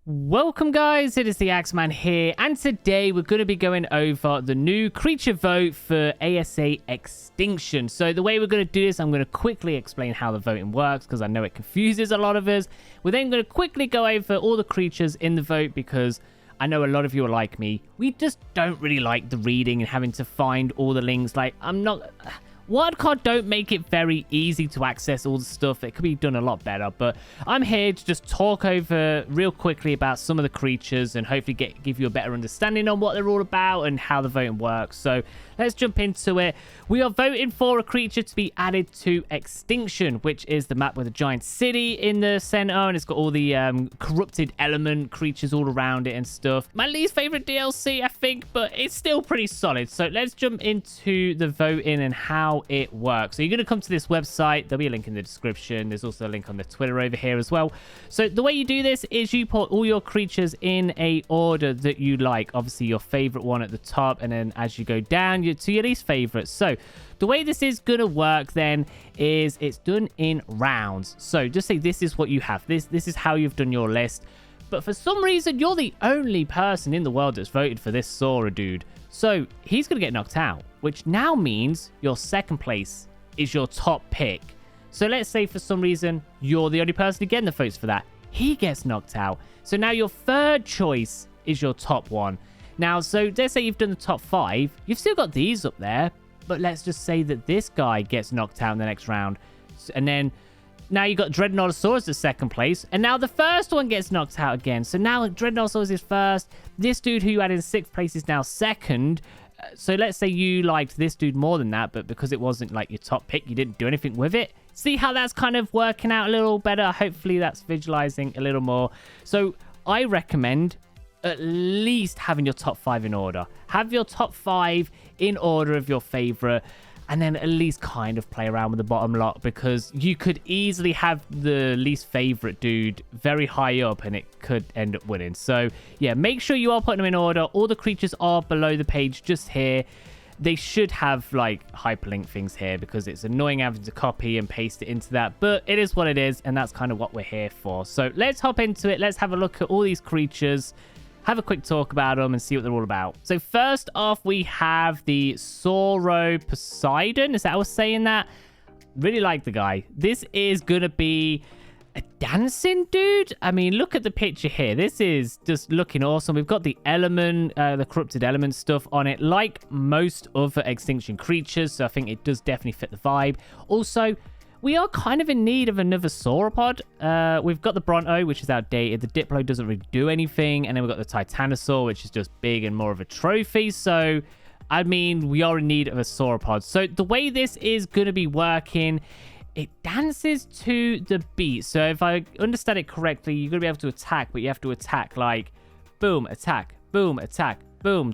Welcome guys, it is the Axeman here, and today we're going to be going over the new creature vote for ASA Extinction. So the way we're going to do this, I'm going to quickly explain how the voting works because I know it confuses a lot of us. We're then going to quickly go over all the creatures in the vote because I know a lot of you are like me. We just don't really like the reading and having to find all the links. Like, Wildcard don't make it very easy to access all the stuff. It could be done a lot better, but I'm here to just talk over real quickly about some of the creatures and hopefully give you a better understanding on what they're all about and how the voting works. So let's jump into it. We are voting for a creature to be added to Extinction, which is the map with a giant city in the center, and it's got all the corrupted element creatures all around it and stuff. My least favorite DLC, I think, but it's still pretty solid. So let's jump into the voting and how it works. So you're going to come to this website. There'll be a link in the description. There's also a link on the Twitter over here as well. So the way you do this is you put all your creatures in a order that you like. Obviously your favorite one at the top, and then as you go down to your least favorite. So the way this is going to work then is it's done in rounds. So just say this is what you have. This is how you've done your list. But for some reason, you're the only person in the world that's voted for this Sora dude. So he's going to get knocked out, which now means your second place is your top pick. So let's say for some reason, you're the only person again that votes for that. He gets knocked out. So now your third choice is your top one. Now, so let's say you've done the top 5. You've still got these up there, but let's just say that this guy gets knocked out in the next round. And then now you got Dreadnought as the second place, and now the first one gets knocked out again. So now Dreadnought is first. This dude who you had in 6th place is now second. So let's say you liked this dude more than that, but because it wasn't like your top pick, you didn't do anything with it. See how that's kind of working out a little better? Hopefully that's visualizing a little more. So I recommend at least having your top 5 in order. Have your top 5 in order of your favorite, and then at least kind of play around with the bottom lot, because you could easily have the least favorite dude very high up and it could end up winning. So yeah, make sure you are putting them in order. All the creatures are below the page just here. They should have like hyperlink things here because it's annoying having to copy and paste it into that, but it is what it is, and that's kind of what we're here for. So let's hop into it. Let's have a look at all these creatures, have a quick talk about them and see what they're all about. So first off, we have the Poseidon. Is that how I was saying that? Really like the guy. This is gonna be a dancing dude. I mean, look at the picture here. This is just looking awesome. We've got the element, the corrupted element stuff on it, like most other Extinction creatures. So I think it does definitely fit the vibe. Also, we are kind of in need of another sauropod. We've got the Bronto, which is outdated. The Diplo doesn't really do anything. And then we've got the Titanosaur, which is just big and more of a trophy. So, I mean, we are in need of a sauropod. So, the way this is going to be working, it dances to the beat. So, if I understand it correctly, you're going to be able to attack, but you have to attack like boom, attack, boom,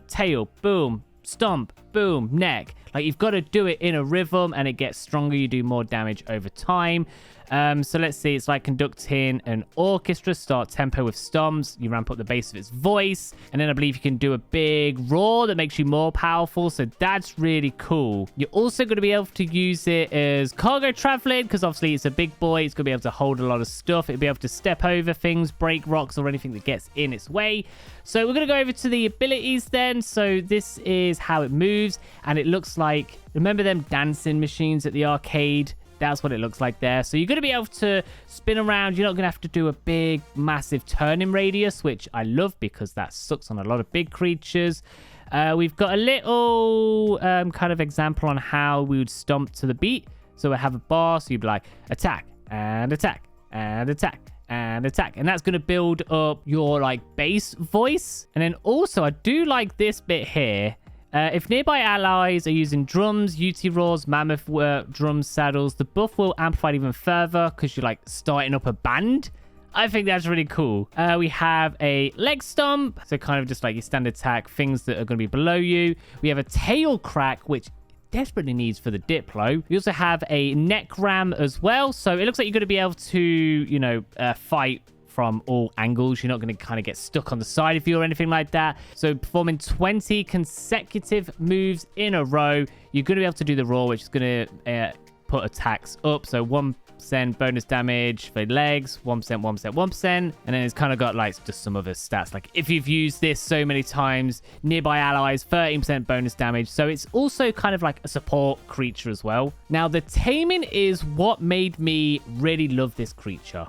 tail, boom, stomp, boom, neck. Like, you've got to do it in a rhythm, and it gets stronger. You do more damage over time. So let's see. It's like conducting an orchestra. Start tempo with stomps. You ramp up the bass of its voice. And then I believe you can do a big roar that makes you more powerful. So that's really cool. You're also going to be able to use it as cargo traveling, because obviously it's a big boy. It's going to be able to hold a lot of stuff. It'll be able to step over things, break rocks, or anything that gets in its way. So we're going to go over to the abilities then. So this is how it moves. And it looks like, remember them dancing machines at the arcade? That's what it looks like there. So you're going to be able to spin around. You're not going to have to do a big, massive turning radius, which I love because that sucks on a lot of big creatures. We've got a little kind of example on how we would stomp to the beat. So we have a bar. So you'd be like, attack, and attack, and attack, and attack. And that's going to build up your like bass voice. And then also, I do like this bit here. If nearby allies are using drums, UT roars, mammoth drum saddles, the buff will amplify even further because you're like starting up a band. I think that's really cool. We have a leg stomp, so kind of just like your standard attack, things that are going to be below you. We have a tail crack, which desperately needs for the Diplo. We also have a neck ram as well, so it looks like you're going to be able to, you know, fight from all angles. You're not going to kind of get stuck on the side of you or anything like that. So performing 20 consecutive moves in a row, you're going to be able to do the roar, which is going to put attacks up. So 1% bonus damage for legs, 1%, 1%, 1%. And then it's kind of got like just some other stats. Like if you've used this so many times, nearby allies, 13% bonus damage. So it's also kind of like a support creature as well. Now the taming is what made me really love this creature.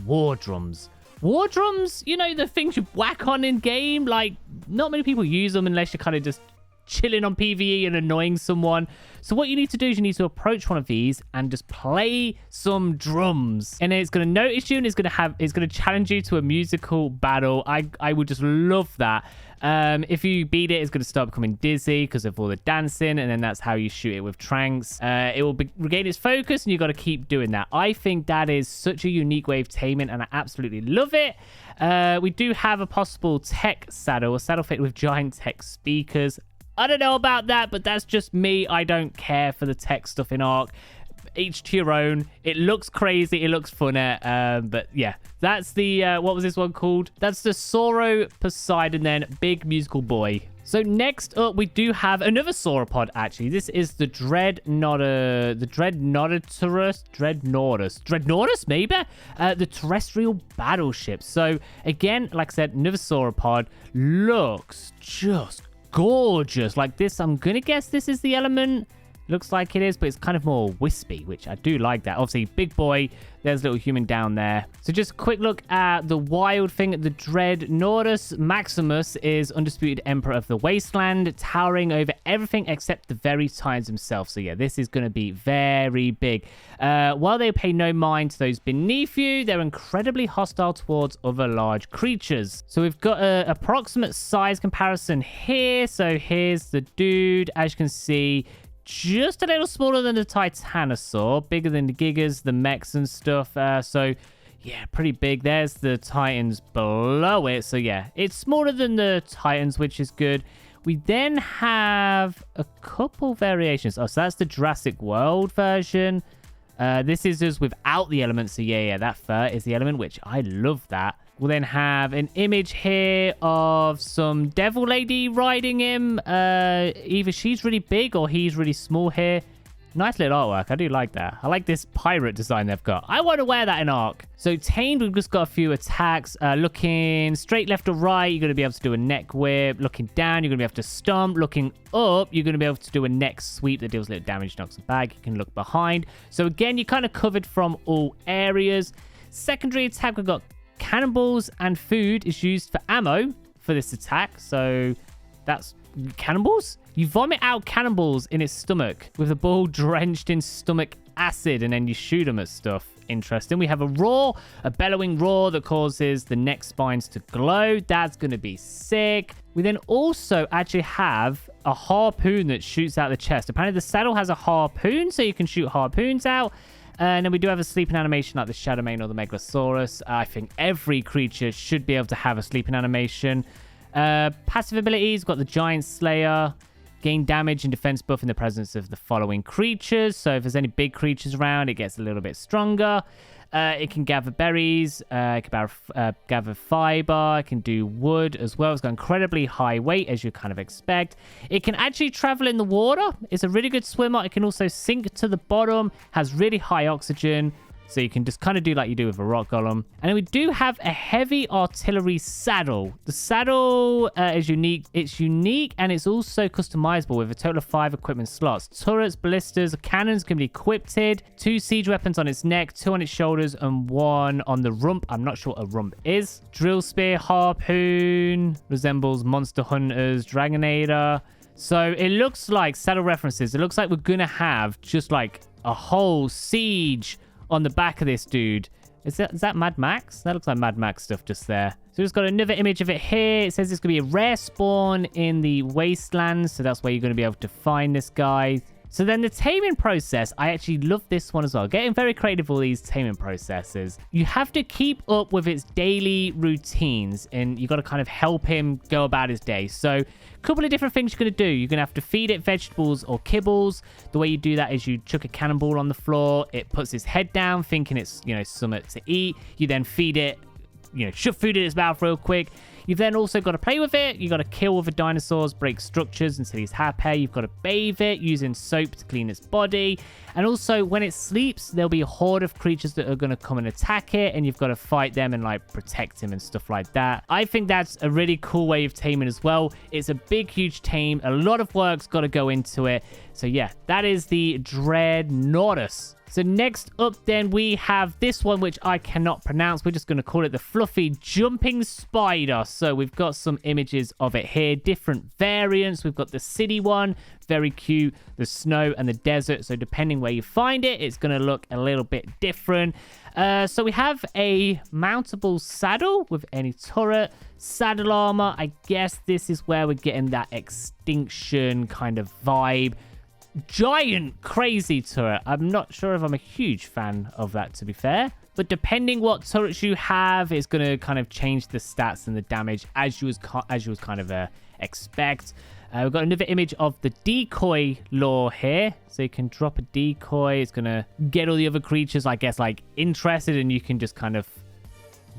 War drums. War drums, you know, the things you whack on in game. Like not many people use them unless you're kind of just chilling on PvE and annoying someone. So what you need to do is you need to approach one of these and just play some drums, and then it's going to notice you and it's going to challenge you to a musical battle. I would just love that. If you beat it, it's going to start becoming dizzy because of all the dancing, and then that's how you shoot it with tranks. It will regain its focus, and you got to keep doing that. I think that is such a unique way of taming, and I absolutely love it. We do have a possible tech saddle, a saddle fit with giant tech speakers. I don't know about that, but that's just me. I don't care for the tech stuff in Ark. Each to your own. It looks crazy. It looks funner. But yeah, that's the, what was this one called? That's the Sauro Poseidon then, big musical boy. So next up, we do have another sauropod, actually. This is the Dreadnought, Dreadnoughtus, maybe? The terrestrial battleship. So again, like I said, another sauropod. Looks just gorgeous. Like this, I'm gonna guess this is the element. Looks like it is, but it's kind of more wispy, which I do like that. Obviously, big boy. There's a little human down there. So just a quick look at the wild thing. The Dreadnoughtus Maximus is undisputed emperor of the wasteland, towering over everything except the very titans himself. So yeah, this is going to be very big. While they pay no mind to those beneath you, they're incredibly hostile towards other large creatures. So we've got an approximate size comparison here. So here's the dude. As you can see, just a little smaller than the Titanosaur, bigger than the Gigas, the mechs and stuff. So yeah, pretty big. There's the Titans below it. So yeah, it's smaller than the Titans, which is good. We then have a couple variations. Oh, so that's the Jurassic World version. This is just without the elements. So yeah, that fur is the element, which I love that. We'll then have an image here of some devil lady riding him. Either she's really big or he's really small here. Nice little artwork. I do like that. I like this pirate design they've got. I want to wear that in Ark. So tamed, we've just got a few attacks. Looking straight left or right, you're going to be able to do a neck whip. Looking down, you're going to be able to stomp. Looking up, you're going to be able to do a neck sweep that deals a little damage, knocks them back. You can look behind. So again, you're kind of covered from all areas. Secondary attack, we've got cannonballs, and food is used for ammo for this attack. So that's cannonballs. You vomit out cannonballs in its stomach with a ball drenched in stomach acid, and then you shoot them at stuff. Interesting. We have a roar, a bellowing roar that causes the neck spines to glow. That's going to be sick. We then also actually have a harpoon that shoots out the chest. Apparently the saddle has a harpoon, so you can shoot harpoons out. And then we do have a sleeping animation like the Shadowmane or the Megalosaurus. I think every creature should be able to have a sleeping animation. Passive abilities, we've got the Giant Slayer. Gain damage and defense buff in the presence of the following creatures. So if there's any big creatures around, it gets a little bit stronger. It can gather berries. It can gather fiber. It can do wood as well. It's got incredibly high weight, as you kind of expect. It can actually travel in the water. It's a really good swimmer. It can also sink to the bottom. Has really high oxygen. So you can just kind of do like you do with a rock golem. And then we do have a heavy artillery saddle. The saddle is unique. It's unique and it's also customizable with a total of 5 equipment slots. Turrets, ballistas, cannons can be equipped. 2 siege weapons on its neck, 2 on its shoulders, and 1 on the rump. I'm not sure what a rump is. Drill spear, harpoon, resembles Monster Hunter's Dragonator. So it looks like saddle references. It looks like we're going to have just like a whole siege on the back of this dude. Is that Mad Max? That looks like Mad Max stuff just there. So we've got another image of it here. It says it's going to be a rare spawn in the wastelands. So that's where you're going to be able to find this guy. So then the taming process, I actually love this one as well. Getting very creative with all these taming processes. You have to keep up with its daily routines and you got to kind of help him go about his day. So a couple of different things you're going to do. You're going to have to feed it vegetables or kibbles. The way you do that is you chuck a cannonball on the floor. It puts its head down thinking it's, something to eat. You then feed it, shove food in its mouth real quick. You've then also got to play with it. You've got to kill with the dinosaurs, break structures until he's happy. You've got to bathe it using soap to clean its body. And also, when it sleeps, there'll be a horde of creatures that are going to come and attack it, and you've got to fight them and, like, protect him and stuff like that. I think that's a really cool way of taming as well. It's a big, huge tame. A lot of work's got to go into it. So, yeah, that is the Dreadnought. So next up then we have this one, which I cannot pronounce. We're just going to call it the fluffy jumping spider. So we've got some images of it here, different variants. We've got the city one, very cute, the snow and the desert. So depending where you find it, it's going to look a little bit different. So we have a mountable saddle with any turret, saddle armor. I guess this is where we're getting that Extinction kind of vibe. Giant crazy turret. I'm not sure if I'm a huge fan of that, to be fair, but depending what turrets you have, it's going to kind of change the stats and the damage as you was kind of expect. We've got another image of the decoy lure here, so you can drop a decoy. It's going to get all the other creatures, I guess, like interested, and you can just kind of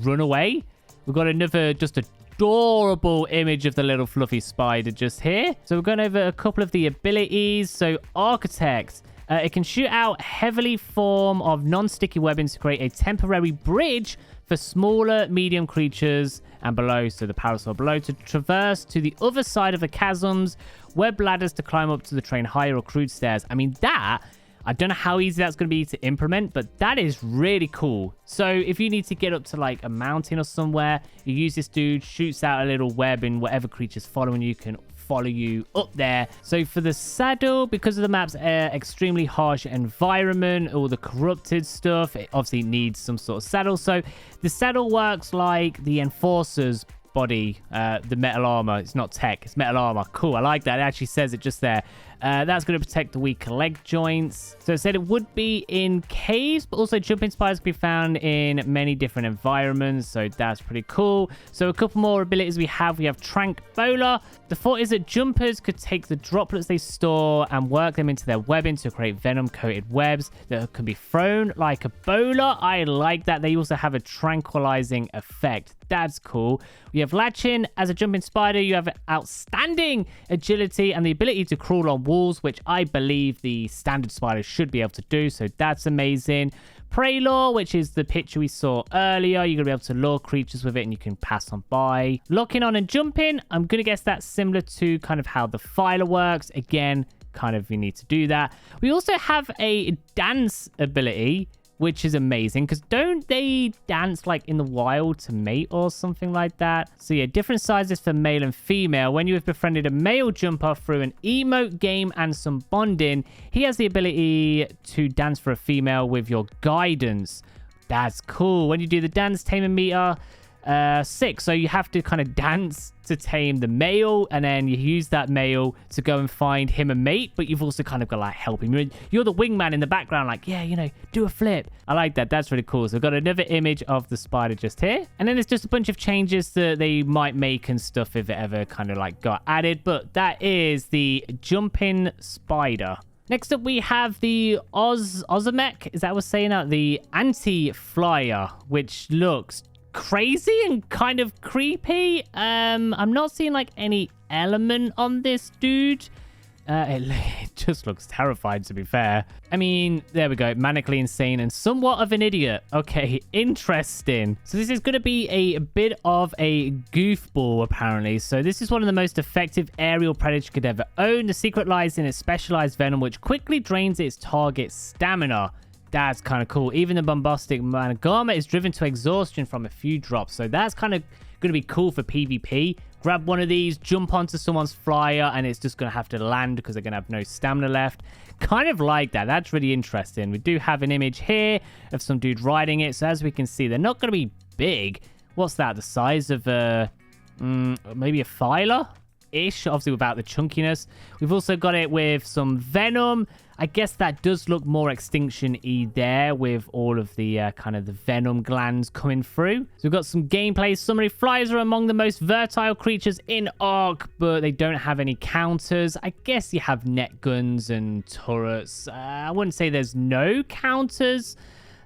run away. We've got another just adorable image of the little fluffy spider just here. So we're going over a couple of the abilities. So Architect, it can shoot out heavily form of non-sticky weapons to create a temporary bridge for smaller medium creatures and below, so the Pterosaur below, to traverse to the other side of the chasms, web ladders to climb up to the train higher, or crude stairs. I mean, that, I don't know how easy that's going to be to implement, but that is really cool. So if you need to get up to like a mountain or somewhere, you use this dude, shoots out a little web, and whatever creature's following you can follow you up there. So for the saddle, because of the map's extremely harsh environment, all the corrupted stuff, it obviously needs some sort of saddle. So the saddle works like the Enforcer's body, the metal armor. It's not tech, it's metal armor. Cool, I like that. It actually says it just there. That's going to protect the weak leg joints. So it said it would be in caves, but also jumping spiders can be found in many different environments. So that's pretty cool. So a couple more abilities we have. We have Trank Bowler. The thought is that jumpers could take the droplets they store and work them into their webbing to create venom-coated webs that can be thrown like a bowler. I like that. They also have a tranquilizing effect. That's cool. We have Latchin. As a jumping spider, you have outstanding agility and the ability to crawl on walls, which I believe the standard spider should be able to do. So that's amazing. Prey Lure, which is the picture we saw earlier. You're going to be able to lure creatures with it and you can pass on by. Locking on and jumping. I'm going to guess that's similar to kind of how the Filer works. Again, kind of you need to do that. We also have a dance ability, which is amazing, because don't they dance like in the wild to mate or something like that? So yeah, different sizes for male and female. When you have befriended a male jumper through an emote game and some bonding, he has the ability to dance for a female with your guidance. That's cool. When you do the dance taming meter, 6, so you have to kind of dance to tame the male, and then you use that male to go and find him a mate, but you've also kind of got to like help him. You're the wingman in the background, like, yeah, you know, do a flip. I like that. That's really cool. So we've got another image of the spider just here, and then there's just a bunch of changes that they might make and stuff if it ever kind of like got added, but that is the jumping spider. Next up, we have the Ozoneck. Is that what we're saying out? The anti-flyer, which looks crazy and kind of creepy. I'm not seeing like any element on this dude. It just looks terrifying, to be fair. I mean, there we go. Manically insane and somewhat of an idiot. Okay, interesting. So this is going to be a bit of a goofball, apparently. So this is one of the most effective aerial predators you could ever own. The secret lies in its specialized venom, which quickly drains its target's stamina. That's kind of cool. Even the bombastic Managama is driven to exhaustion from a few drops. So that's kind of going to be cool for PvP. Grab one of these, jump onto someone's flyer, and it's just going to have to land because they're going to have no stamina left. Kind of like that. That's really interesting. We do have an image here of some dude riding it. So as we can see, they're not going to be big. What's that? The size of maybe a filer-ish, obviously without the chunkiness. We've also got it with some venom. I guess that does look more Extinction-y there with all of the kind of the venom glands coming through. So we've got some gameplay summary. Flies are among the most versatile creatures in Ark, but they don't have any counters. I guess you have net guns and turrets. I wouldn't say there's no counters.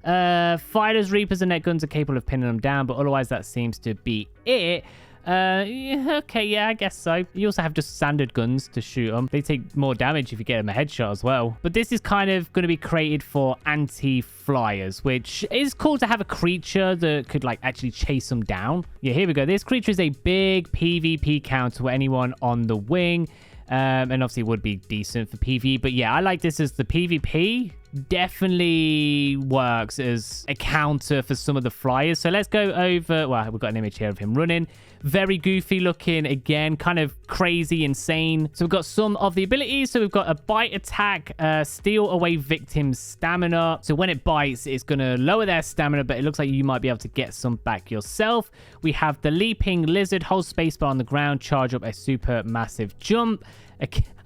Fighters, Reapers, and net guns are capable of pinning them down, but otherwise that seems to be it. Yeah, okay, yeah, I guess so. You also have just standard guns to shoot them. They take more damage if you get them a headshot as well. But this is kind of going to be created for anti-flyers, which is cool to have a creature that could like actually chase them down. Yeah, here we go. This creature is a big PvP counter to anyone on the wing. And obviously it would be decent for PvE. But yeah, I like this as the PvP. Definitely works as a counter for some of the flyers. So let's go over. Well, we've got an image here of him running. Very goofy looking again, kind of crazy, insane. So we've got some of the abilities. So we've got a bite attack, steal away victims' stamina. So when it bites, it's going to lower their stamina, but it looks like you might be able to get some back yourself. We have the leaping lizard, hold spacebar on the ground, charge up a super massive jump.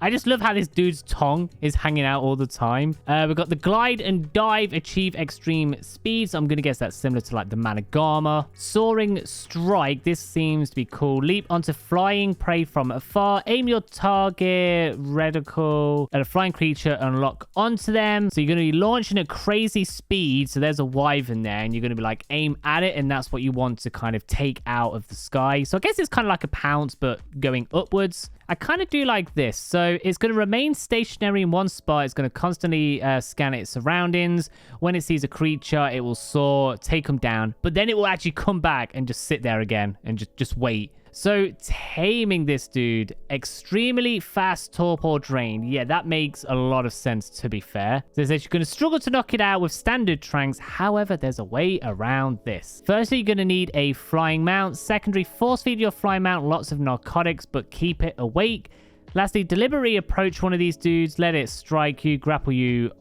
I just love how this dude's tongue is hanging out all the time. We've got the glide and dive, achieve extreme speed. So I'm going to guess that's similar to like the Managama. Soaring strike. This seems to be cool. Leap onto flying prey from afar. Aim your target reticle at a flying creature and lock onto them. So you're going to be launching at crazy speed. So there's a wyvern there and you're going to be like aim at it. And that's what you want to kind of take out of the sky. So I guess it's kind of like a pounce, but going upwards. I kind of do like this. So it's going to remain stationary in one spot. It's going to constantly scan its surroundings. When it sees a creature, it will soar, take them down. But then it will actually come back and just sit there again and just wait. So taming this dude, extremely fast torpor drain. Yeah, that makes a lot of sense, to be fair. So it says you're going to struggle to knock it out with standard tranks. However, there's a way around this. Firstly, you're going to need a flying mount. Secondary, force feed your flying mount lots of narcotics, but keep it awake. Lastly, deliberately approach one of these dudes, let it strike you, grapple your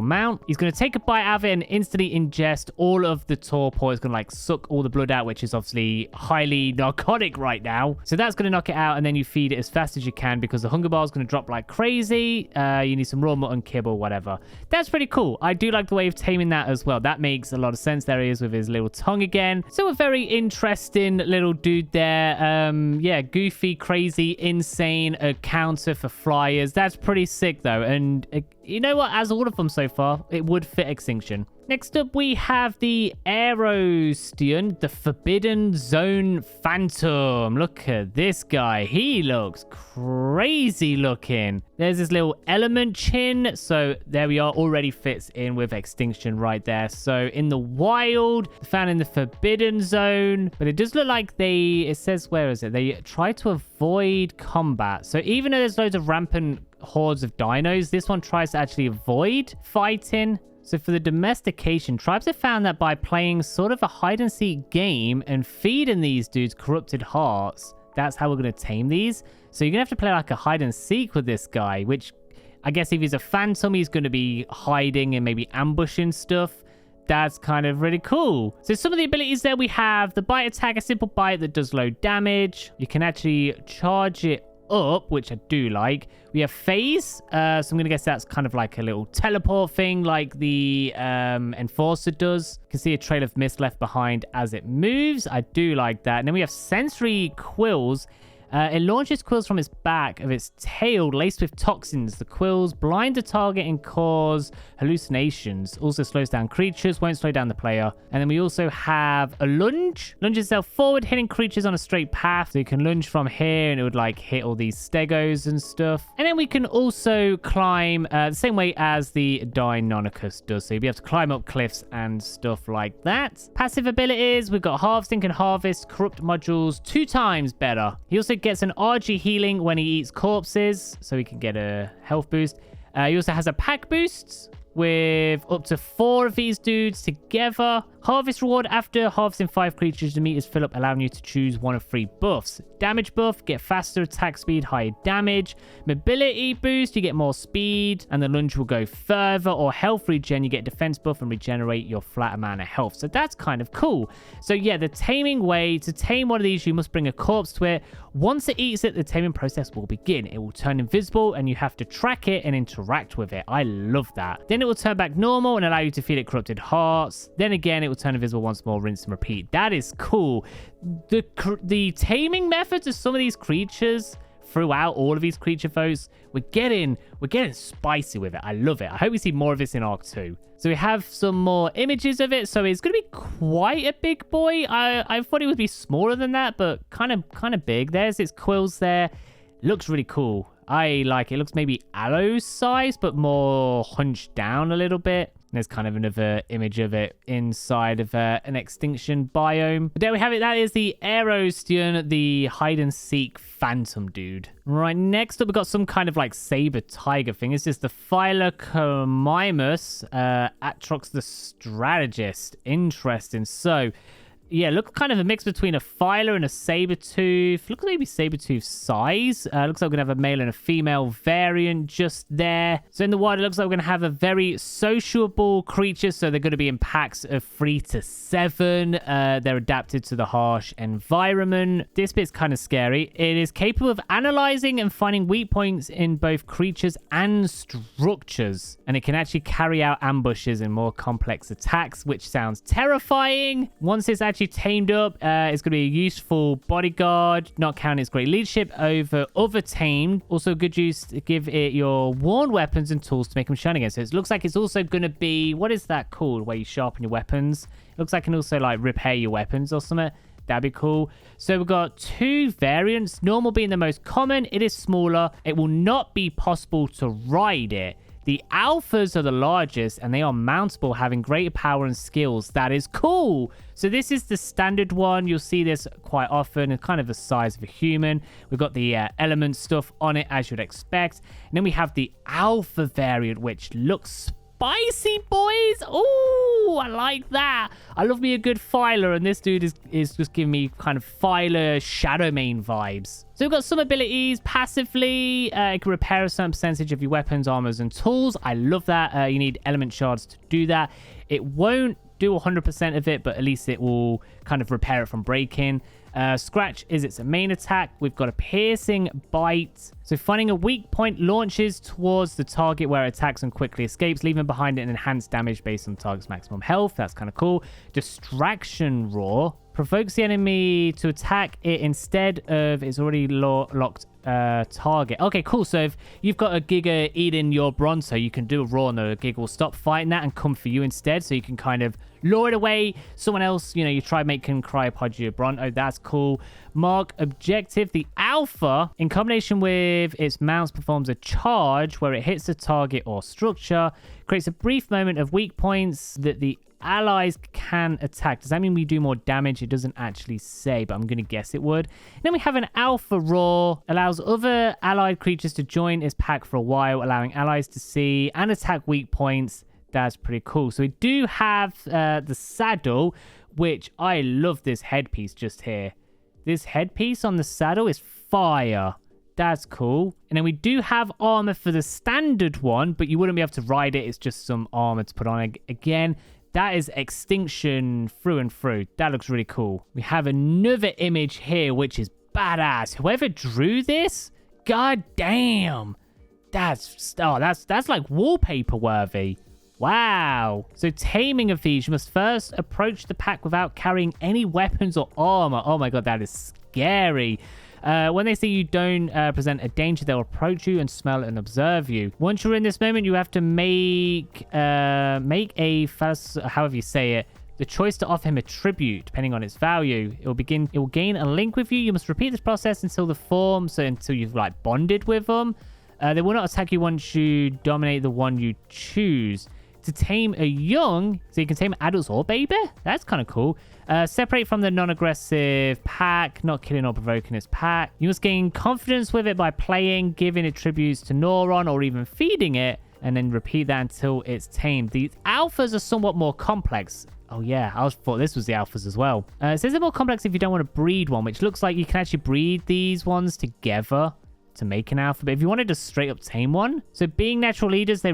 mount. He's going to take a bite out of it and instantly ingest all of the torpor. It's going to like suck all the blood out, which is obviously highly narcotic right now. So that's going to knock it out, and then you feed it as fast as you can because the hunger bar is going to drop like crazy. You need some raw mutton, kibble, whatever. That's pretty cool. I do like the way of taming that as well. That makes a lot of sense. There he is with his little tongue again. So a very interesting little dude there. Yeah, goofy, crazy, insane. A counter for flyers. That's pretty sick though, and you know what, as all of them so far, it would fit Extinction. Next up, we have the Aerostean, the Forbidden Zone Phantom. Look at this guy. He looks crazy looking. There's this little element chin. So there we are. Already fits in with Extinction right there. So in the wild, found in the Forbidden Zone. But it does look like it says, where is it? They try to avoid combat. So even though there's loads of rampant hordes of dinos, this one tries to actually avoid fighting. So for the domestication, tribes have found that by playing sort of a hide-and-seek game and feeding these dudes corrupted hearts, that's how we're going to tame these. So you're going to have to play like a hide-and-seek with this guy, which I guess if he's a phantom, he's going to be hiding and maybe ambushing stuff. That's kind of really cool. So some of the abilities there, we have the bite attack, a simple bite that does low damage. You can actually charge it up, which I do like. We have phase, so I'm gonna guess that's kind of like a little teleport thing like the enforcer does. You can see a trail of mist left behind as it moves. I do like that. And then we have sensory quills. It launches quills from its back of its tail laced with toxins. The quills blind the target and cause hallucinations. Also slows down creatures, won't slow down the player. And then we also have a lunge. Lunges itself forward, hitting creatures on a straight path. So you can lunge from here and it would like hit all these stegos and stuff. And then we can also climb the same way as the Deinonychus does. So you'll be able to climb up cliffs and stuff like that. Passive abilities, we've got Harvesting can harvest corrupt modules 2 times better. He also gets an RG healing when he eats corpses, so he can get a health boost. He also has a pack boost with up to 4 of these dudes together. Harvest reward after harvesting 5 creatures, the meters fill up, allowing you to choose one of 3 buffs. Damage buff, get faster attack speed, higher damage. Mobility boost, you get more speed, and the lunge will go further. Or health regen, you get defense buff and regenerate your flat amount of health. So that's kind of cool. So yeah, the taming way, to tame one of these, you must bring a corpse to it. Once it eats it, the taming process will begin. It will turn invisible, and you have to track it and interact with it. I love that. Then it will turn back normal and allow you to feed it corrupted hearts. Then again, it will turn invisible once more, rinse and repeat. That is cool. The taming methods of some of these creatures throughout all of these creature votes. We're getting spicy with it. I love it. I hope we see more of this in Arc 2. So we have some more images of it. So it's going to be quite a big boy. I thought it would be smaller than that, but kind of big. There's its quills there. Looks really cool. I like it. It looks maybe Aloe size, but more hunched down a little bit. There's kind of another image of it inside of an extinction biome. But there we have it. That is the Aerostean, the hide-and-seek phantom dude. Right, next up, we've got some kind of like saber tiger thing. This is the Phylocomimus, Atrox the strategist. Interesting. So, yeah, look kind of a mix between a Phyla and a Sabertooth. Look maybe Sabertooth size. Looks like we're going to have a male and a female variant just there. So in the wild, it looks like we're going to have a very sociable creature. So they're going to be in packs of 3 to 7. They're adapted to the harsh environment. This bit's kind of scary. It is capable of analyzing and finding weak points in both creatures and structures. And it can actually carry out ambushes and more complex attacks, which sounds terrifying. Once it's actually tamed up, it's going to be a useful bodyguard, not counting its great leadership over other tamed. Also good use to give it your worn weapons and tools to make them shine again. So it looks like it's also going to be, what is that called where you sharpen your weapons? It looks like it can also like repair your weapons or something. That'd be cool. So we've got 2 variants, normal being the most common. It is smaller. It will not be possible to ride it. The alphas are the largest, and they are mountable, having greater power and skills. That is cool. So this is the standard one. You'll see this quite often. It's kind of the size of a human. We've got the element stuff on it, as you'd expect. And then we have the alpha variant, which looks spicy, boys. Oh, I like that. I love me a good Phyla, and this dude is just giving me kind of Phyla Shadowmane vibes. So we've got some abilities passively. It can repair a certain percentage of your weapons, armors, and tools. I love that. You need element shards to do that. It won't do 100% of it, but at least it will kind of repair it from breaking. Scratch is its main attack. We've got a piercing bite. So finding a weak point launches towards the target where it attacks and quickly escapes, leaving behind it an enhanced damage based on the target's maximum health. That's kind of cool. Distraction Roar provokes the enemy to attack it instead of its already locked target. Okay, cool. So if you've got a Giga eating your Bronto, you can do a roar and the Giga will stop fighting that and come for you instead. So you can kind of lure it away. Someone else, you try making cryopod your Bronto. That's cool. Mark objective. The Alpha, in combination with its mounts, performs a charge where it hits the target or structure, creates a brief moment of weak points that the allies can attack. Does that mean we do more damage? It doesn't actually say, but I'm going to guess it would. And then we have an Alpha Roar. Allows other allied creatures to join its pack for a while, allowing allies to see and attack weak points. That's pretty cool. So we do have the saddle, which I love this headpiece just here. This headpiece on the saddle is fire. That's cool. And then we do have armor for the standard one, but you wouldn't be able to ride it. It's just some armor to put on again. That is Extinction through and through. That looks really cool. We have another image here, which is badass. Whoever drew this, god damn. That's like wallpaper worthy. Wow. So taming of these, you must first approach the pack without carrying any weapons or armor. Oh my god, that is scary. When they see you don't present a danger, they'll approach you and smell and observe you. Once you're in this moment, you have to make a however you say it, the choice to offer him a tribute, depending on its value. It will gain a link with you. You must repeat this process until until you've like bonded with them. They will not attack you once you dominate the one you choose. To tame a young, so you can tame adults or baby. That's kind of cool. Separate from the non-aggressive pack, not killing or provoking its pack. You must gain confidence with it by playing, giving it tributes to Neuron, or even feeding it, and then repeat that until it's tamed. These alphas are somewhat more complex. Oh yeah, I thought this was the alphas as well. It says they're more complex if you don't want to breed one, which looks like you can actually breed these ones together to make an alpha. But if you wanted to straight up tame one, so being natural leaders, they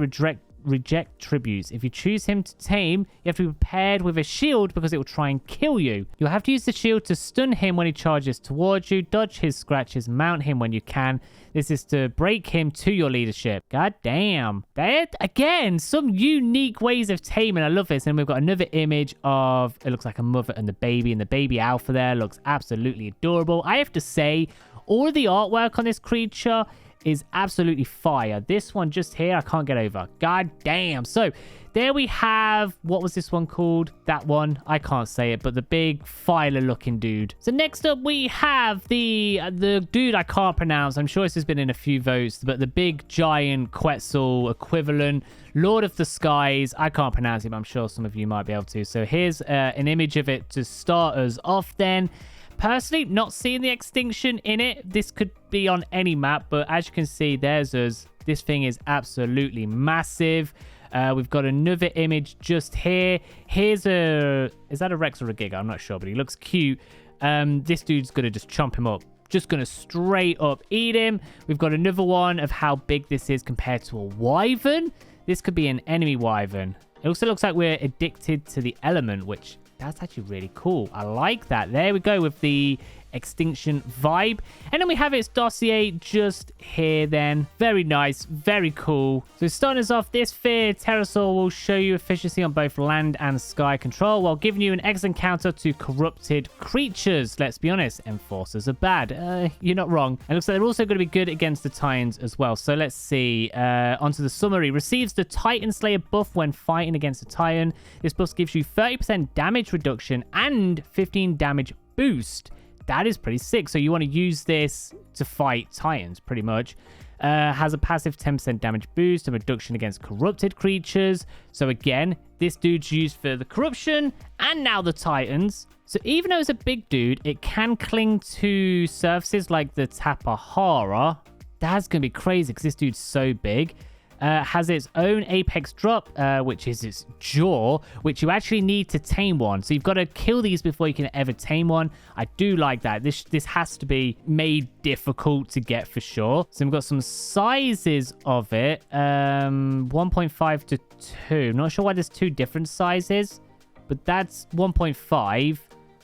reject tributes. If you choose him to tame, you have to be prepared with a shield because it will try and kill you. You'll have to use the shield to stun him when he charges towards you, dodge his scratches, mount him when you can. This is to break him to your leadership. God damn. That, again, some unique ways of taming. I love this. And we've got another image of, it looks like a mother and the baby alpha there looks absolutely adorable. I have to say, all of the artwork on this creature is absolutely fire. This one just here, I can't get over. God damn. So there we have, what was this one called? That one, I can't say it, but the big filer looking dude. So next up we have the dude I can't pronounce. I'm sure this has been in a few votes, but the big giant Quetzal equivalent, Lord of the Skies. I can't pronounce it, but I'm sure some of you might be able to. So here's an image of it to start us off then. Personally, not seeing the extinction in it. This could be on any map, but as you can see, there's us. This thing is absolutely massive. We've got another image just here. Here's is that a Rex or a Giga? I'm not sure, but he looks cute. This dude's going to just chomp him up. Just going to straight up eat him. We've got another one of how big this is compared to a wyvern. This could be an enemy wyvern. It also looks like we're addicted to the element, which that's actually really cool. I like that. There we go with the extinction vibe. And then we have its dossier just here then. Very nice. Very cool. So starting us off, this fear Pterosaur will show you efficiency on both land and sky control while giving you an excellent counter to corrupted creatures. Let's be honest, enforcers are bad. You're not wrong. And it looks like they're also going to be good against the Titans as well. So let's see. Onto the summary. Receives the Titan Slayer buff when fighting against a Titan. This buff gives you 30% damage reduction and 15 damage boost. That is pretty sick. So you want to use this to fight Titans, pretty much. Has a passive 10% damage boost and reduction against corrupted creatures. So again, this dude's used for the corruption and now the Titans. So even though it's a big dude, it can cling to surfaces like the Tapahara. That's going to be crazy because this dude's so big. Has its own apex drop, which is its jaw, which you actually need to tame one. So you've got to kill these before you can ever tame one. I do like that. This has to be made difficult to get for sure. So we've got some sizes of it. 1.5 to 2. I'm not sure why there's two different sizes, but that's 1.5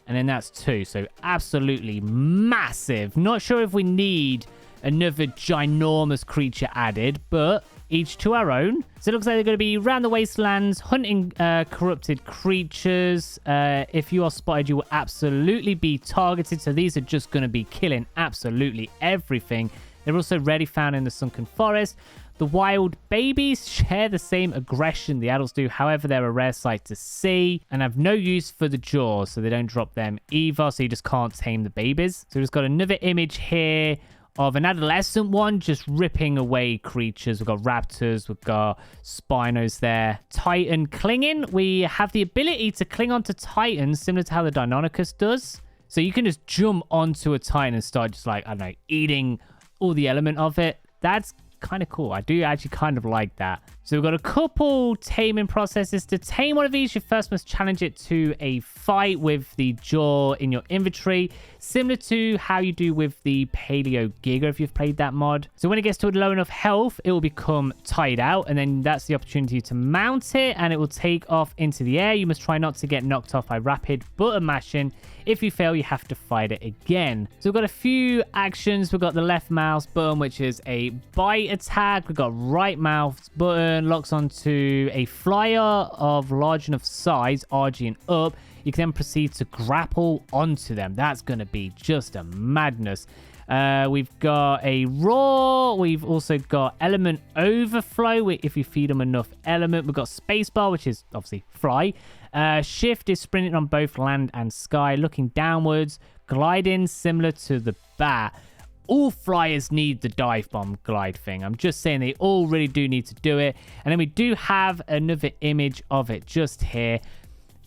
and then that's 2. So absolutely massive. Not sure if we need another ginormous creature added, but each to our own. So it looks like they're going to be around the wastelands, hunting corrupted creatures. If you are spotted, you will absolutely be targeted. So these are just going to be killing absolutely everything. They're also rarely found in the sunken forest. The wild babies share the same aggression the adults do. However, they're a rare sight to see and have no use for the jaws. So they don't drop them either. So you just can't tame the babies. So we've just got another image here of an adolescent one just ripping away creatures. We've got raptors, we've got spinos there. Titan clinging. We have the ability to cling onto titans similar to how the Deinonychus does. So you can just jump onto a titan and start just like, I don't know, eating all the element of it. That's kind of cool. I do actually kind of like that. So we've got a couple taming processes. To tame one of these, you first must challenge it to a fight with the jaw in your inventory, similar to how you do with the Paleo Giga if you've played that mod. So when it gets to a low enough health, it will become tied out, and then that's the opportunity to mount it, and it will take off into the air. You must try not to get knocked off by rapid button mashing. If you fail, you have to fight it again. So we've got a few actions. We've got the left mouse button, which is a bite attack. We've got right mouse button, locks onto a flyer of large enough size, RG and up. You can then proceed to grapple onto them. That's going to be just a madness. We've got a roar. We've also got element overflow if you feed them enough element. We've got spacebar, which is obviously fly. Shift is sprinting on both land and sky, looking downwards. Gliding, similar to the bat. All flyers need the dive bomb glide thing. I'm just saying they all really do need to do it. And then we do have another image of it just here.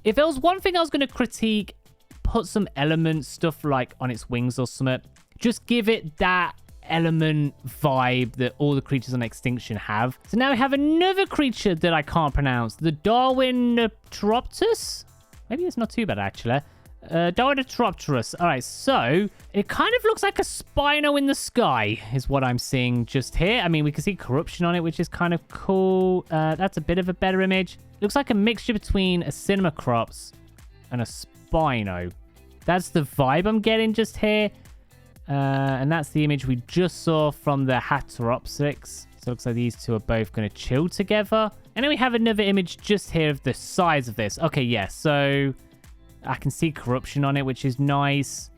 If there was one thing I was going to critique, put some element stuff like on its wings or something. Just give it that element vibe that all the creatures on Extinction have. So now we have another creature that I can't pronounce. The Darwin Droptus? Maybe it's not too bad, actually. Droptus. All right, so it kind of looks like a Spino in the sky is what I'm seeing just here. I mean, we can see corruption on it, which is kind of cool. That's a bit of a better image. Looks like a mixture between a Cinemacrops and a Spino. That's the vibe I'm getting just here. And that's the image we just saw from the Atrox. So it looks like these two are both going to chill together. And then we have another image just here of the size of this. Okay, yeah, so I can see corruption on it, which is nice.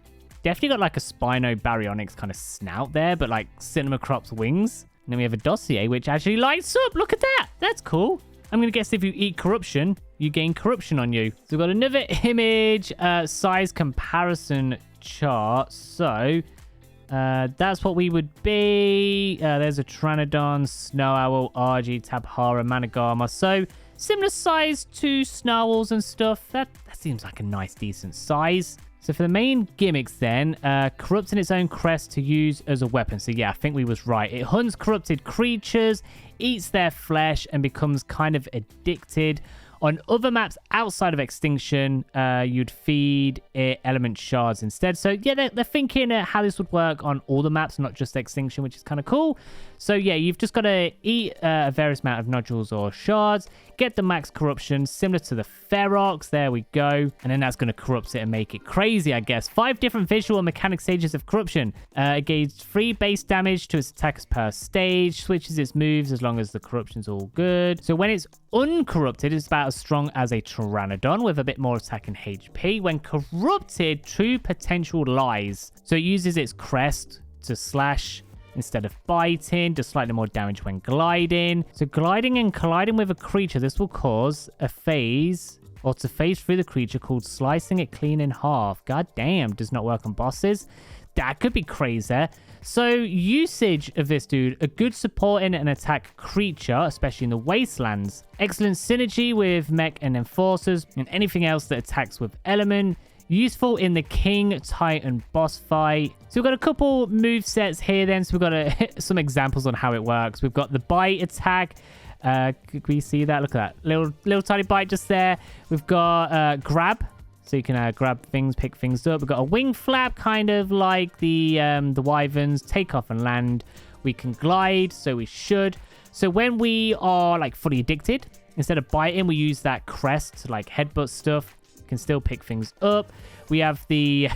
Definitely got like a Spino Baryonyx kind of snout there, but like Cinemacrops wings. And then we have a Dossier, which actually lights up. Look at that. That's cool. I'm going to guess if you eat corruption, you gain corruption on you. So we've got another image size comparison chart. So that's what we would be. There's a Pteranodon, Snow Owl, RG, Tabhara, Managama. So similar size to Snarls and stuff. That seems like a nice, decent size. So for the main gimmicks then, corrupting its own crest to use as a weapon. So yeah, I think we was right. It hunts corrupted creatures, eats their flesh, and becomes kind of addicted. On other maps outside of Extinction, you'd feed it element shards instead. So yeah, they're thinking how this would work on all the maps, not just Extinction, which is kind of cool. So yeah, you've just got to eat a various amount of nodules or shards, get the max corruption, similar to the Ferox. There we go. And then that's going to corrupt it and make it crazy, I guess. 5 different visual and mechanic stages of corruption. It gains 3 base damage to its attackers per stage, switches its moves as long as the corruption's all good. So when it's uncorrupted, it's about as strong as a Pteranodon with a bit more attack and HP. When corrupted, true potential lies. So it uses its crest to slash instead of biting, does slightly more damage when gliding. So gliding and colliding with a creature, this will cause a phase, or to phase through the creature, called slicing it clean in half. God damn, does not work on bosses. That could be crazy. So usage of this dude, a good supporting and attack creature, especially in the wastelands. Excellent synergy with mech and enforcers and anything else that attacks with element. Useful in the King Titan boss fight. So we've got a couple move sets here then. So we've got some examples on how it works. We've got the bite attack. Could we see that? Look at that. Little tiny bite just there. We've got grab. So you can grab things, pick things up. We've got a wing flap, kind of like the wyverns. Take off and land. We can glide, so we should. So when we are like fully addicted, instead of biting, we use that crest to like headbutt stuff. Can still pick things up. We have the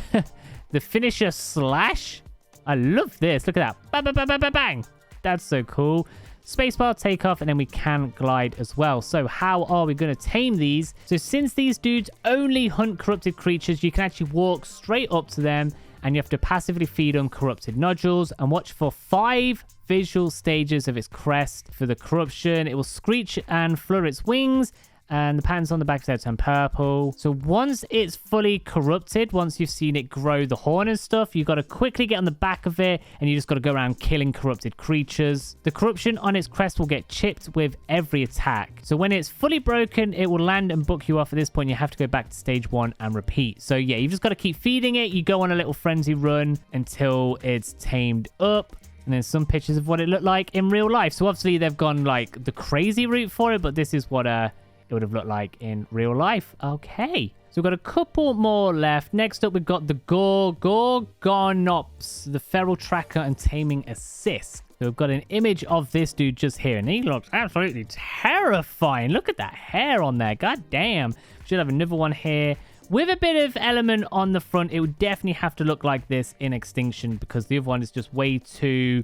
the finisher slash. I love this. Look at that. Bang, bang, bang, bang, bang, bang. That's so cool. Spacebar, take off, and then we can glide as well. So how are we going to tame these? So since these dudes only hunt corrupted creatures, you can actually walk straight up to them, and you have to passively feed them corrupted nodules and watch for 5 visual stages of its crest for the corruption. It will screech and flutter its wings, and the patterns on the back there turn purple. So once it's fully corrupted, once you've seen it grow the horn and stuff, you've got to quickly get on the back of it, and you just got to go around killing corrupted creatures. The corruption on its crest will get chipped with every attack. So when it's fully broken, it will land and book you off. At this point, you have to go back to stage 1 and repeat. So yeah, you've just got to keep feeding it. You go on a little frenzy run until it's tamed up. And then some pictures of what it looked like in real life. So obviously they've gone like the crazy route for it, but this is what it would have looked like in real life. Okay. So we've got a couple more left. Next up, we've got the Gorgonops, the Feral Tracker and Taming Assist. So we've got an image of this dude just here, and he looks absolutely terrifying. Look at that hair on there. God damn. Should have another one here with a bit of element on the front. It would definitely have to look like this in Extinction, because the other one is just way too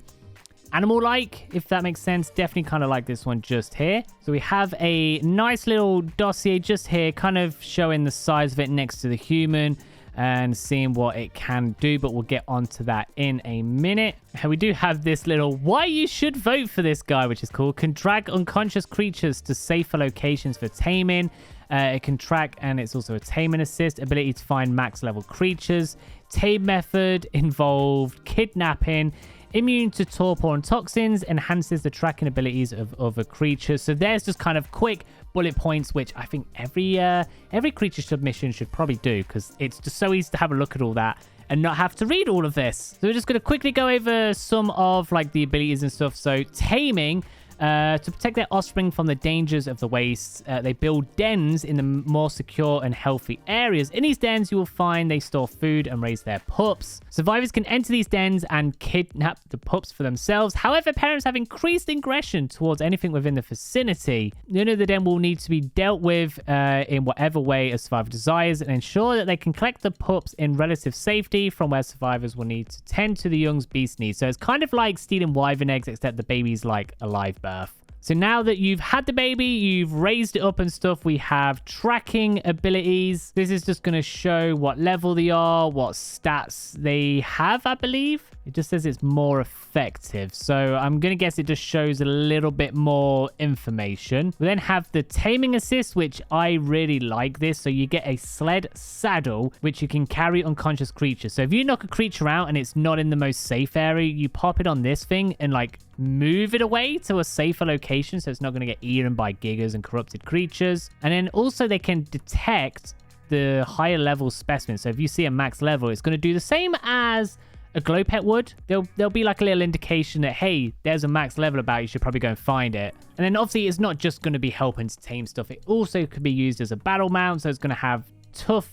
animal-like, if that makes sense. Definitely kind of like this one just here. So we have a nice little dossier just here, kind of showing the size of it next to the human and seeing what it can do, but we'll get onto that in a minute. And we do have this little why you should vote for this guy, which is cool. Can drag unconscious creatures to safer locations for taming. It can track, and it's also a taming assist. Ability to find max level creatures. Tame method involved kidnapping. Immune to torpor and toxins, enhances the tracking abilities of other creatures. So there's just kind of quick bullet points, which I think every creature submission should probably do, because it's just so easy to have a look at all that and not have to read all of this. So we're just going to quickly go over some of like the abilities and stuff. So taming, To protect their offspring from the dangers of the wastes, they build dens in the more secure and healthy areas. In these dens, you will find they store food and raise their pups. Survivors can enter these dens and kidnap the pups for themselves. However, parents have increased aggression towards anything within the vicinity. The owner of the den will need to be dealt with in whatever way a survivor desires, and ensure that they can collect the pups in relative safety from where survivors will need to tend to the young's beast needs. So it's kind of like stealing wyvern eggs, except the baby's like a live birth. So now that you've had the baby, you've raised it up and stuff, we have tracking abilities. This is just going to show what level they are, what stats they have, I believe. It just says it's more effective. So I'm going to guess it just shows a little bit more information. We then have the taming assist, which I really like this. So you get a sled saddle, which you can carry unconscious creatures. So if you knock a creature out and it's not in the most safe area, you pop it on this thing and like move it away to a safer location, so it's not going to get eaten by gigas and corrupted creatures. And then also they can detect the higher level specimens. So if you see a max level, it's going to do the same as a glow pet would. There'll be like a little indication that, hey, there's a max level about, you should probably go and find it. And then obviously it's not just going to be helping to tame stuff, it also could be used as a battle mount. So it's going to have tough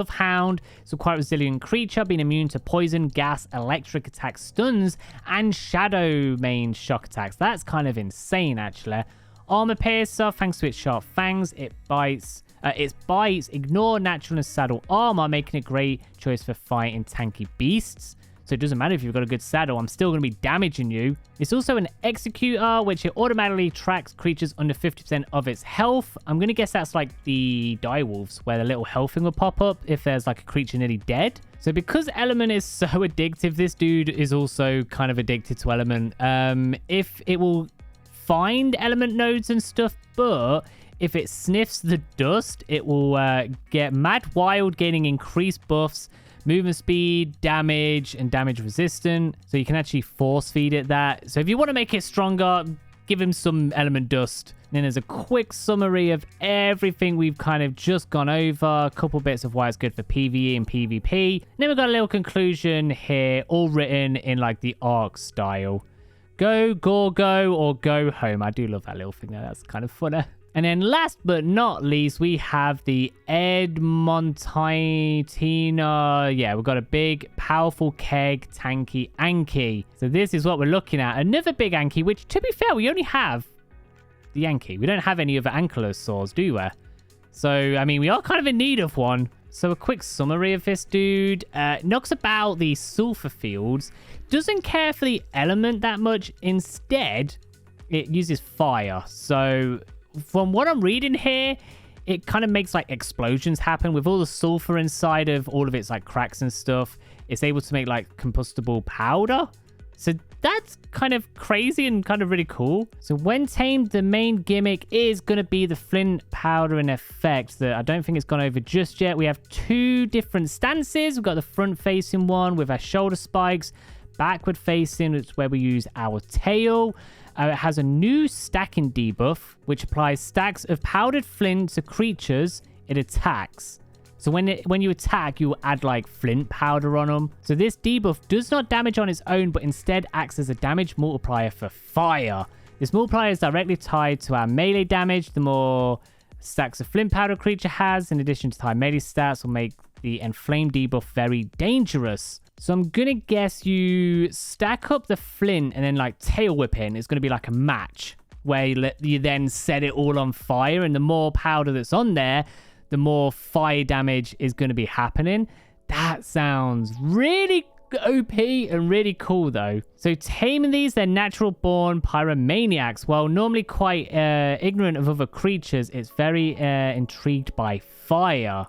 hound. It's a quite resilient creature, being immune to poison, gas, electric attacks, stuns, and shadow main shock attacks. That's kind of insane, actually. Armor piercer, thanks to its sharp fangs, its bites ignore natural and saddle armor, making it a great choice for fighting tanky beasts. So it doesn't matter if you've got a good saddle, I'm still going to be damaging you. It's also an executor, which it automatically tracks creatures under 50% of its health. I'm going to guess that's like the direwolves, where the little health thing will pop up if there's like a creature nearly dead. So because Element is so addictive, this dude is also kind of addicted to Element. If it will find Element nodes and stuff, but if it sniffs the dust, it will get mad wild, gaining increased buffs, movement speed, damage, and damage resistant. So you can actually force feed it that. So if you want to make it stronger, give him some element dust. And then there's a quick summary of everything we've kind of just gone over. A couple bits of why it's good for PvE and PvP. And then we've got a little conclusion here, all written in like the ARC style. Go, Gorgo, or go home. I do love that little thing there. That's kind of funny. And then last but not least, we have the Edmontina. Yeah, we've got a big, powerful keg tanky Anky. So this is what we're looking at. Another big Anky, which to be fair, we only have the Anky. We don't have any other Ankylosaurs, do we? So, I mean, we are kind of in need of one. So a quick summary of this dude. Knocks about the sulfur fields. Doesn't care for the element that much. Instead, it uses fire. So from what I'm reading here, it kind of makes like explosions happen with all the sulfur inside of all of its like cracks and stuff. It's able to make like combustible powder. So that's kind of crazy and kind of really cool. So when tamed, the main gimmick is going to be the flint powder and effect that I don't think it's gone over just yet. We have two different stances. We've got the front facing one with our shoulder spikes, backward facing, it's where we use our tail. It has a new stacking debuff, which applies stacks of powdered flint to creatures it attacks. So when you attack, you add like flint powder on them. So this debuff does not damage on its own, but instead acts as a damage multiplier for fire. This multiplier is directly tied to our melee damage. The more stacks of flint powder a creature has, in addition to high melee stats, will make the enflamed debuff very dangerous. So I'm going to guess you stack up the flint and then like tail whip it. It's going to be like a match where you then set it all on fire. And the more powder that's on there, the more fire damage is going to be happening. That sounds really OP and really cool though. So taming these, they're natural born pyromaniacs. While normally quite ignorant of other creatures, it's very intrigued by fire.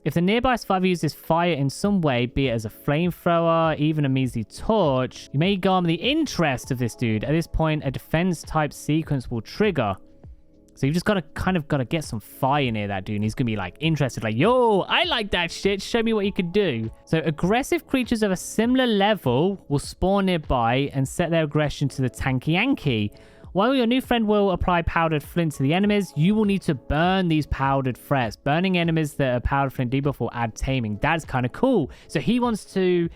If the nearby survivor uses fire in some way, be it as a flamethrower, even a measly torch, you may garner the interest of this dude. At this point, a defense type sequence will trigger. So you've just got to get some fire near that dude. And he's going to be like interested, like, yo, I like that shit. Show me what you could do. So aggressive creatures of a similar level will spawn nearby and set their aggression to the tanky Anky. While your new friend will apply powdered flint to the enemies, you will need to burn these powdered threats. Burning enemies that are powdered flint debuff will add taming. That's kind of cool. So he wants to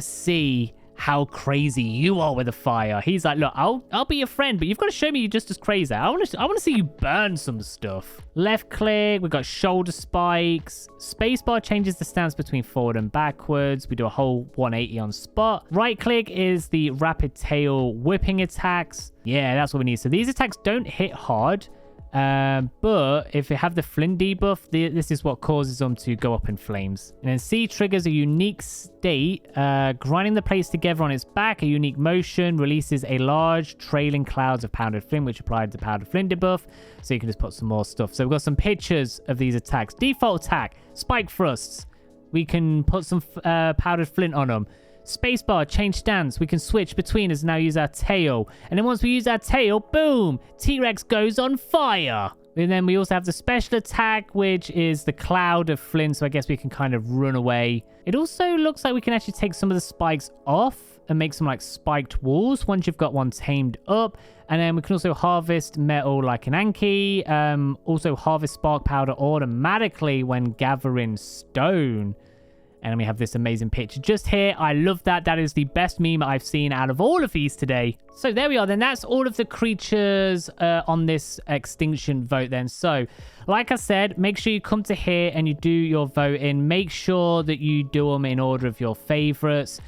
see how crazy you are with a fire. He's like, look, I'll be your friend, but you've got to show me you're just as crazy. I want to see you burn some stuff. Left click, we've got shoulder spikes. Spacebar changes the stance between forward and backwards. We do a whole 180 on spot. Right click is the rapid tail whipping attacks. Yeah, that's what we need. So these attacks don't hit hard. But if you have the Flint debuff, this is what causes them to go up in flames. And then C triggers a unique state, grinding the plates together on its back. A unique motion releases a large trailing clouds of powdered flint, which applied the powdered flint debuff. So you can just put some more stuff. So we've got some pictures of these attacks. Default attack, spike thrusts. We can put some powdered flint on them. Spacebar, change stance. We can switch between us, now use our tail. And then once we use our tail, boom, T-Rex goes on fire. And then we also have the special attack, which is the cloud of flint. So I guess we can kind of run away. It also looks like we can actually take some of the spikes off and make some like spiked walls once you've got one tamed up. And then we can also harvest metal like an Anky. Also harvest spark powder automatically when gathering stone. And then we have this amazing picture just here. I love that. That is the best meme I've seen out of all of these today. So there we are. Then that's all of the creatures on this extinction vote then. So like I said, make sure you come to here and you do your voting. Make sure that you do them in order of your favorites.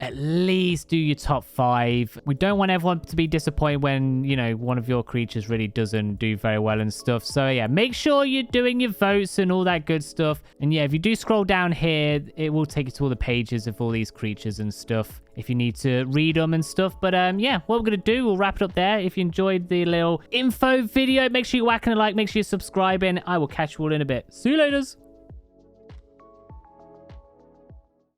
At least do your top 5. We don't want everyone to be disappointed when, you know, one of your creatures really doesn't do very well and stuff. So yeah, make sure you're doing your votes and all that good stuff. And yeah, if you do scroll down here, it will take you to all the pages of all these creatures and stuff if you need to read them and stuff. But yeah, what we're going to do, we'll wrap it up there. If you enjoyed the little info video, make sure you're whacking a like, make sure you're subscribing. I will catch you all in a bit. See you later.